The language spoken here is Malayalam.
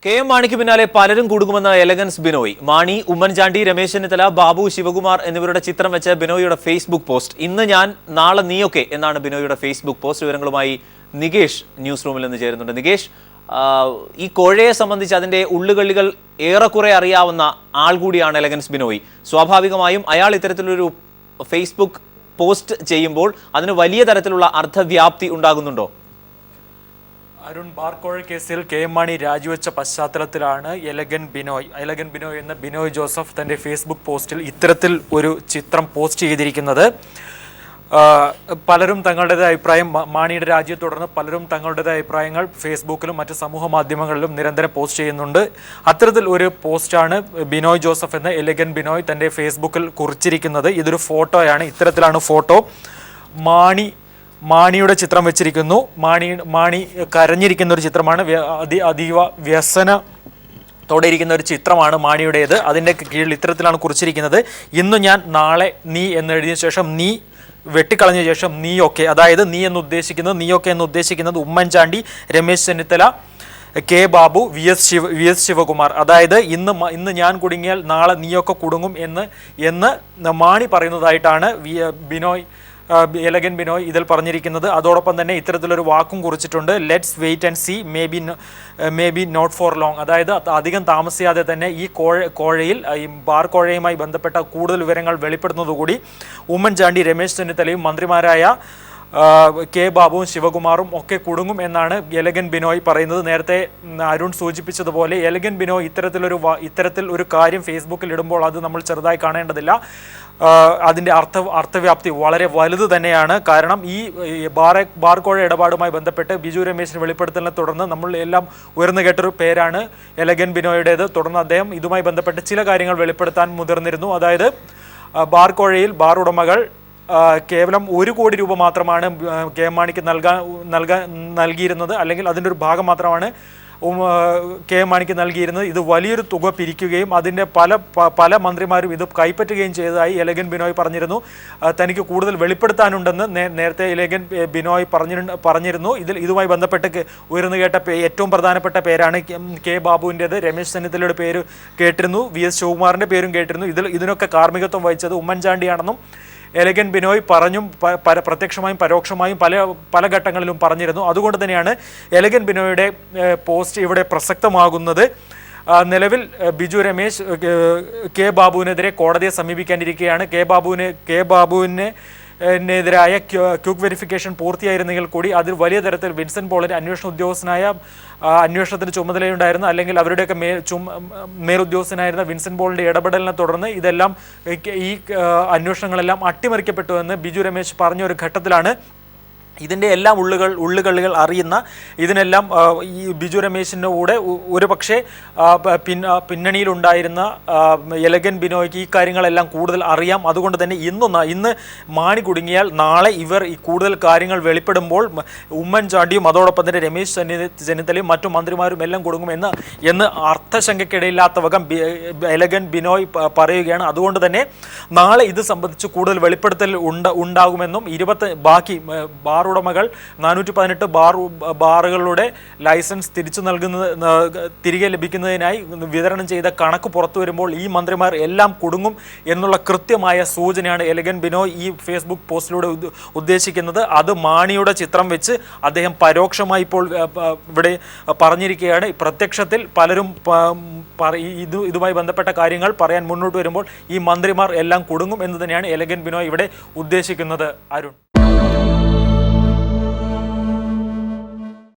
കെ.എം. മാണിക്ക് പിന്നാലെ പലരും കുടുങ്ങുമെന്ന എലഗൻസ് ബിനോയ്. മാണി, ഉമ്മൻചാണ്ടി, രമേശ് ചെന്നിത്തല, ബാബു, ശിവകുമാർ എന്നിവരുടെ ചിത്രം വെച്ച ബിനോയിയുടെ ഫേസ്ബുക്ക് പോസ്റ്റ്. ഇന്ന് ഞാൻ, നാളെ നീയൊക്കെ എന്നാണ് ബിനോയിയുടെ ഫേസ്ബുക്ക് പോസ്റ്റ്. വിവരങ്ങളുമായി നികേഷ് ന്യൂസ് റൂമിൽ നിന്ന് ചേരുന്നുണ്ട്. നികേഷ്, ഈ കോഴയെ സംബന്ധിച്ച് അതിന്റെ ഉള്ളുകളികൾ ഏറെക്കുറെ അറിയാവുന്ന ആൾ കൂടിയാണ് എലഗൻസ് ബിനോയ്. സ്വാഭാവികമായും അയാൾ ഇത്തരത്തിലൊരു ഫേസ്ബുക്ക് പോസ്റ്റ് ചെയ്യുമ്പോൾ അതിന് വലിയ തരത്തിലുള്ള അർത്ഥവ്യാപ്തി ഉണ്ടാകുന്നുണ്ടോ? അരുൺ, ബാർക്കോഴ കേസിൽ കെ.എം. മാണി രാജിവെച്ച പശ്ചാത്തലത്തിലാണ് എലഗൻ ബിനോയ് എന്ന ബിനോയ് ജോസഫ് തൻ്റെ ഫേസ്ബുക്ക് പോസ്റ്റിൽ ഇത്തരത്തിൽ ഒരു ചിത്രം പോസ്റ്റ് ചെയ്തിരിക്കുന്നത്. പലരും തങ്ങളുടേതായ അഭിപ്രായം, മാണിയുടെ രാജിയെ തുടർന്ന് പലരും തങ്ങളുടേതായ അഭിപ്രായങ്ങൾ ഫേസ്ബുക്കിലും മറ്റ് സമൂഹ മാധ്യമങ്ങളിലും നിരന്തരം പോസ്റ്റ് ചെയ്യുന്നുണ്ട്. അത്തരത്തിൽ ഒരു പോസ്റ്റാണ് ബിനോയ് ജോസഫ് എന്ന എലഗൻ ബിനോയ് തൻ്റെ ഫേസ്ബുക്കിൽ കുറിച്ചിരിക്കുന്നത്. ഇതൊരു ഫോട്ടോയാണ്. ഇത്തരത്തിലാണ് ഫോട്ടോ. മാണിയുടെ ചിത്രം വെച്ചിരിക്കുന്നു. മാണി കരഞ്ഞിരിക്കുന്ന ഒരു ചിത്രമാണ്. അതീവ വ്യസനത്തോടെ ഇരിക്കുന്ന ഒരു ചിത്രമാണ് മാണിയുടേത്. അതിൻ്റെ കീഴിൽ ഇത്തരത്തിലാണ് കുറിച്ചിരിക്കുന്നത്. ഇന്ന് ഞാൻ, നാളെ നീ എന്നെഴുതിയ ശേഷം നീ വെട്ടിക്കളഞ്ഞ ശേഷം നീയൊക്കെ, അതായത് നീയൊക്കെ എന്ന് ഉദ്ദേശിക്കുന്നത് Oommen Chandy, Ramesh Chennithala, K Babu, V S Shivakumar. അതായത് ഇന്ന് ഞാൻ കുടുങ്ങിയാൽ നാളെ നീയൊക്കെ കുടുങ്ങും എന്ന് മാണി പറയുന്നതായിട്ടാണ് എലഗൻ ബിനോയ് ഇതിൽ പറഞ്ഞിരിക്കുന്നത്. അതോടൊപ്പം തന്നെ ഇത്തരത്തിലൊരു വാക്കും കുറിച്ചിട്ടുണ്ട്. Let's wait and see, maybe not for long. അതായത് അധികം താമസിയാതെ തന്നെ ഈ കോഴയിൽ, ഈ ബാർ കോഴയുമായി ബന്ധപ്പെട്ട കൂടുതൽ വിവരങ്ങൾ വെളിപ്പെടുന്നതുകൂടി ഉമ്മൻചാണ്ടി, രമേശ് ചെന്നിത്തലയും മന്ത്രിമാരായ കെ ബാബുവും ശിവകുമാറും ഒക്കെ കുടുങ്ങും എന്നാണ് എലഗൻ ബിനോയ് പറയുന്നത്. നേരത്തെ അരുൺ സൂചിപ്പിച്ചതുപോലെ എലഗൻ ബിനോയ് ഇത്തരത്തിൽ ഒരു കാര്യം ഫേസ്ബുക്കിൽ ഇടുമ്പോൾ അത് നമ്മൾ ചെറുതായി കാണേണ്ടതില്ല. അതിൻ്റെ അർത്ഥവ്യാപ്തി വളരെ വലുത് തന്നെയാണ്. കാരണം ഈ ബാർക്കോഴ ഇടപാടുമായി ബന്ധപ്പെട്ട് ബിജു രമേശിന് വെളിപ്പെടുത്തലിനെ തുടർന്ന് നമ്മൾ എല്ലാം ഉയർന്നു കേട്ടൊരു പേരാണ് എലഗൻ ബിനോയുടേത്. തുടർന്ന് അദ്ദേഹം ഇതുമായി ബന്ധപ്പെട്ട് ചില കാര്യങ്ങൾ വെളിപ്പെടുത്താൻ മുതിർന്നിരുന്നു. അതായത് ബാർക്കോഴയിൽ ബാർ ഉടമകൾ കേവലം 1 കോടി രൂപ മാത്രമാണ് കെ.എം. മാണിക്ക് നൽകിയിരുന്നത്, അല്ലെങ്കിൽ അതിൻ്റെ ഒരു ഭാഗം മാത്രമാണ് കെ.എം. മാണിക്ക് നൽകിയിരുന്നത്. ഇത് വലിയൊരു തുക പിരിക്കുകയും അതിൻ്റെ പല മന്ത്രിമാരും ഇത് കൈപ്പറ്റുകയും ചെയ്തതായി എലഗൻ ബിനോയ് പറഞ്ഞിരുന്നു. തനിക്ക് കൂടുതൽ വെളിപ്പെടുത്താനുണ്ടെന്ന് നേരത്തെ എലഗൻ ബിനോയ് പറഞ്ഞിരുന്നു. ഇതുമായി ബന്ധപ്പെട്ട് ഉയർന്നു കേട്ട ഏറ്റവും പ്രധാനപ്പെട്ട പേരാണ് കെ ബാബുവിൻ്റേത്. രമേശ് ചെന്നിത്തലയുടെ പേര് കേട്ടിരുന്നു. വി എസ് ശിവകുമാറിൻ്റെ പേരും കേട്ടിരുന്നു. ഇതിനൊക്കെ കാർമ്മികത്വം വഹിച്ചത് ഉമ്മൻചാണ്ടിയാണെന്നും എലഗൻ ബിനോയ് പ്രത്യക്ഷമായും പരോക്ഷമായും പല ഘട്ടങ്ങളിലും പറഞ്ഞിരുന്നു. അതുകൊണ്ട് തന്നെയാണ് എലഗൻ ബിനോയുടെ പോസ്റ്റ് ഇവിടെ പ്രസക്തമാകുന്നത്. നിലവിൽ ബിജു രമേശ് കെ ബാബുവിനെതിരെ കോടതിയെ സമീപിക്കാനിരിക്കുകയാണ്. കെ ബാബുവിനെതിരായ ക്വിക്ക് വെരിഫിക്കേഷൻ പൂർത്തിയായിരുന്നെങ്കിൽ കൂടി അതിൽ വലിയ തരത്തിൽ വിൻസെന്റ് പോളിന്റെ അന്വേഷണത്തിന് ചുമതലയുണ്ടായിരുന്ന, അല്ലെങ്കിൽ അവരുടെയൊക്കെ മേലുദ്യോഗസ്ഥനായിരുന്ന വിൻസെന്റ് പോളിന്റെ ഇടപെടലിനെ തുടർന്ന് ഇതെല്ലാം ഈ അന്വേഷണങ്ങളെല്ലാം അട്ടിമറിക്കപ്പെട്ടു എന്ന് ബിജു രമേശ് പറഞ്ഞ ഒരു ഘട്ടത്തിലാണ് ഇതിൻ്റെ എല്ലാം ഉള്ളുകളികൾ അറിയുന്ന, ഇതിനെല്ലാം ഈ ബിജു രമേശിൻ്റെ കൂടെ ഒരു പക്ഷേ പിന്നണിയിലുണ്ടായിരുന്ന എലഗൻ ബിനോയ്ക്ക് ഈ കാര്യങ്ങളെല്ലാം കൂടുതൽ അറിയാം. അതുകൊണ്ട് തന്നെ ഇന്ന് മാണി കുടുങ്ങിയാൽ നാളെ ഇവർ ഈ കൂടുതൽ കാര്യങ്ങൾ വെളിപ്പെടുമ്പോൾ ഉമ്മൻചാണ്ടിയും അതോടൊപ്പം തന്നെ രമേശ് ചെന്നിത്തലയും മറ്റു മന്ത്രിമാരും എല്ലാം കുടുങ്ങും എന്ന് അർത്ഥശങ്കയ്ക്കിടയില്ലാത്ത വകം എലഗൻ ബിനോയ് പറയുകയാണ്. അതുകൊണ്ട് തന്നെ നാളെ ഇത് സംബന്ധിച്ച് കൂടുതൽ വെളിപ്പെടുത്തൽ ഉണ്ടാകുമെന്നും ബാക്കി ബാർ ഉടമകൾ 418 ബാറുകളുടെ ലൈസൻസ് തിരികെ ലഭിക്കുന്നതിനായി വിതരണം ചെയ്ത കണക്ക് പുറത്തു വരുമ്പോൾ ഈ മന്ത്രിമാർ എല്ലാം കുടുങ്ങും എന്നുള്ള കൃത്യമായ സൂചനയാണ് എലഗൻ ബിനോയ് ഈ ഫേസ്ബുക്ക് പോസ്റ്റിലൂടെ ഉദ്ദേശിക്കുന്നത്. അത് മാണിയുടെ ചിത്രം വെച്ച് അദ്ദേഹം പരോക്ഷമായി ഇപ്പോൾ ഇവിടെ പറഞ്ഞിരിക്കുകയാണ്. പ്രത്യക്ഷത്തിൽ പലരും ഇതുമായി ബന്ധപ്പെട്ട കാര്യങ്ങൾ പറയാൻ മുന്നോട്ട് വരുമ്പോൾ ഈ മന്ത്രിമാർ എല്ലാം കുടുങ്ങും എന്ന് തന്നെയാണ് എലഗൻ ബിനോയ് ഇവിടെ ഉദ്ദേശിക്കുന്നത്. അരുൺ.